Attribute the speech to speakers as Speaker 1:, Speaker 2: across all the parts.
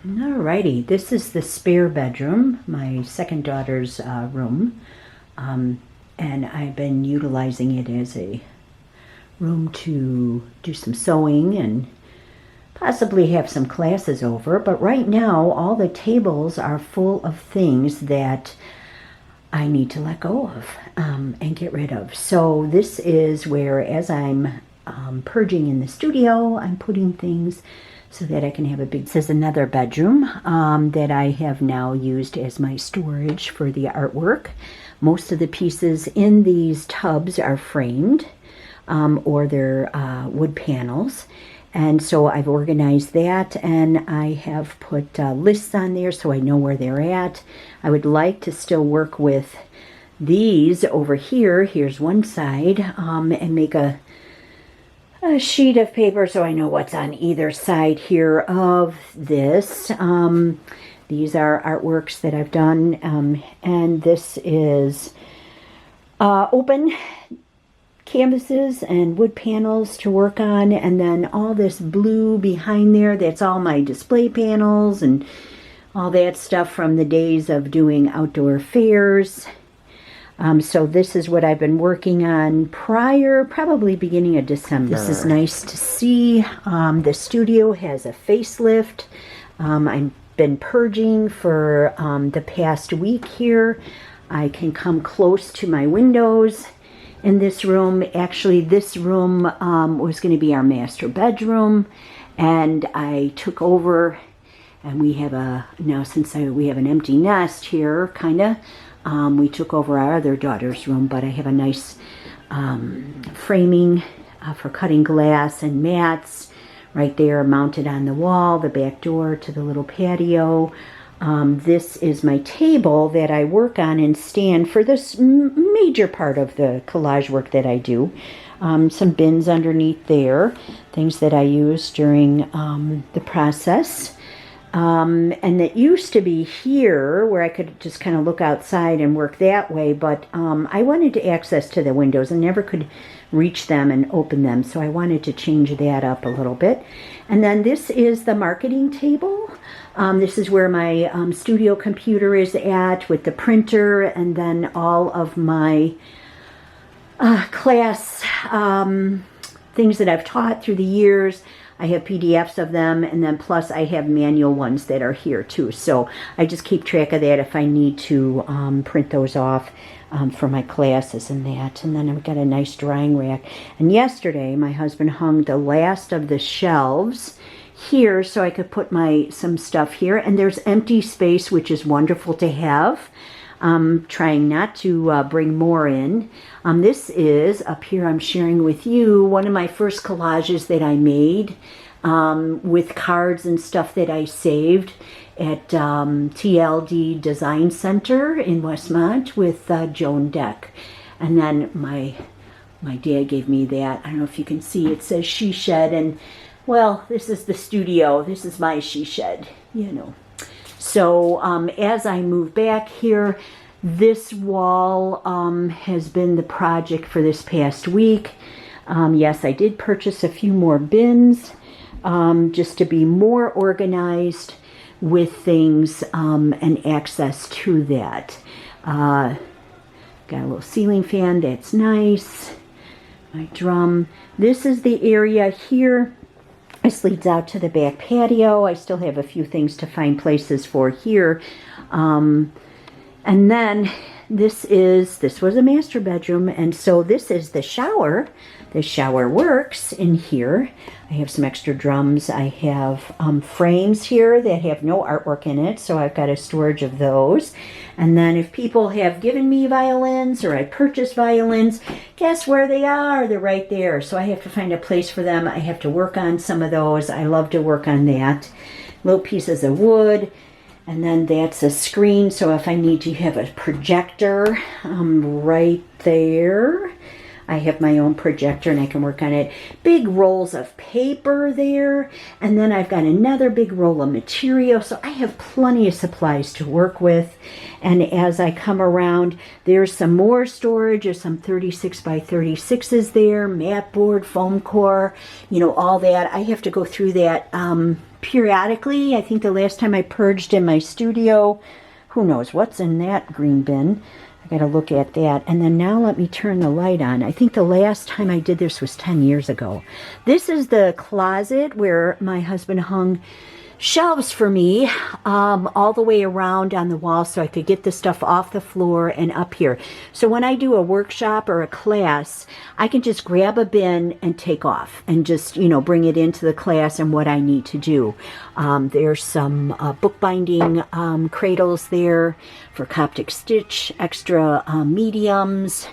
Speaker 1: Alrighty, this is the spare bedroom, my second daughter's room, and I've been utilizing it as a room to do some sewing and possibly have some classes over. But right now, all the tables are full of things that I need to let go of and get rid of. So this is where, as I'm purging in the studio, I'm putting things so that I can have a big... This is another bedroom that I have now used as my storage for the artwork. Most of the pieces in these tubs are framed or they're wood panels. And so I've organized that, and I have put lists on there so I know where they're at. I would like to still work with these over here. Here's one side, and make a sheet of paper so I know what's on either side here of this. These are artworks that I've done, and this is open canvases and wood panels to work on, and then all this blue behind there, that's all my display panels and all that stuff from the days of doing outdoor fairs. So this is what I've been working on prior, probably beginning of December. This is nice to see. The studio has a facelift. I've been purging for the past week here. I can come close to my windows in this room. Actually, this room was going to be our master bedroom, and I took over, and we have we have an empty nest here, kind of. We took over our other daughter's room, but I have a nice framing for cutting glass and mats right there mounted on the wall, the back door to the little patio. This is my table that I work on and stand for this major part of the collage work that I do. Some bins underneath there, things that I use during the process. And it used to be here where I could just kind of look outside and work that way, but I wanted to access to the windows and never could reach them and open them, so I wanted to change that up a little bit. And then this is the marketing table. This is where my studio computer is at with the printer, and then all of my class things that I've taught through the years. I have PDFs of them, and then plus I have manual ones that are here too. So I just keep track of that if I need to print those off for my classes and that. And then I've got a nice drying rack. And yesterday my husband hung the last of the shelves here so I could put some stuff here. And there's empty space, which is wonderful to have. Trying not to bring more in. This is, up here I'm sharing with you, one of my first collages that I made with cards and stuff that I saved at TLD Design Center in Westmont with Joan Deck. And then my dad gave me that. I don't know if you can see, it says she shed, and well, this is the studio. This is my she shed, you know. So as I move back here, this wall has been the project for this past week. Yes, I did purchase a few more bins just to be more organized with things and access to that. Got a little ceiling fan, that's nice. My drum. This is the area here. This leads out to the back patio. I still have a few things to find places for here. And then this was a master bedroom, and so this is the shower. The shower works in here. I have some extra drums. I have frames here that have no artwork in it, so I've got a storage of those. And then if people have given me violins or I purchased violins, guess where they are? They're right there. So I have to find a place for them. I have to work on some of those. I love to work on that. Little pieces of wood. And then that's a screen, so if I need to have a projector right there. I have my own projector and I can work on it. Big rolls of paper there. And then I've got another big roll of material. So I have plenty of supplies to work with. And as I come around, there's some more storage. There's some 36 by 36s there, mat board, foam core, you know, all that. I have to go through that periodically. I think the last time I purged in my studio, who knows what's in that green bin. I got to look at that. And then now let me turn the light on. I think the last time I did this was 10 years ago. This is the closet where my husband hung shelves for me all the way around on the wall so I could get the stuff off the floor and up here. So when I do a workshop or a class, I can just grab a bin and take off and just, you know, bring it into the class and what I need to do. There's some bookbinding cradles there for Coptic stitch, extra mediums.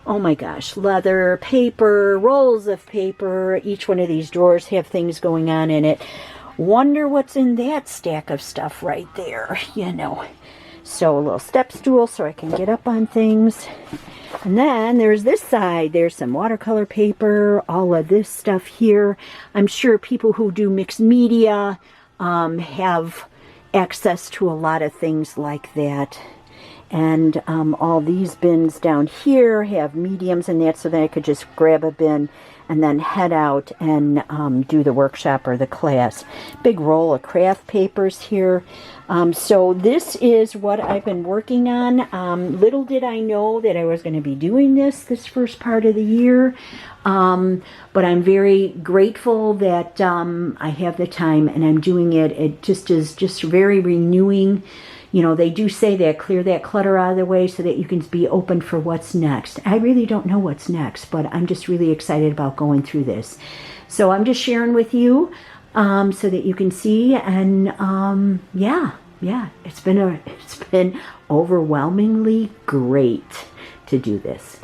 Speaker 1: Oh my gosh, leather, paper, rolls of paper. Each one of these drawers have things going on in it. Wonder what's in that stack of stuff right there, you know. So a little step stool so I can get up on things. And then there's this side. There's some watercolor paper, all of this stuff here. I'm sure people who do mixed media have access to a lot of things like that. And all these bins down here have mediums in that so that I could just grab a bin and then head out and do the workshop or the class. Big roll of craft papers here. So this is what I've been working on. Little did I know that I was going to be doing this first part of the year. But I'm very grateful that I have the time and I'm doing it. It just is just very renewing. You know, they do say that, clear that clutter out of the way so that you can be open for what's next. I really don't know what's next, but I'm just really excited about going through this. So I'm just sharing with you so that you can see. And yeah, it's been overwhelmingly great to do this.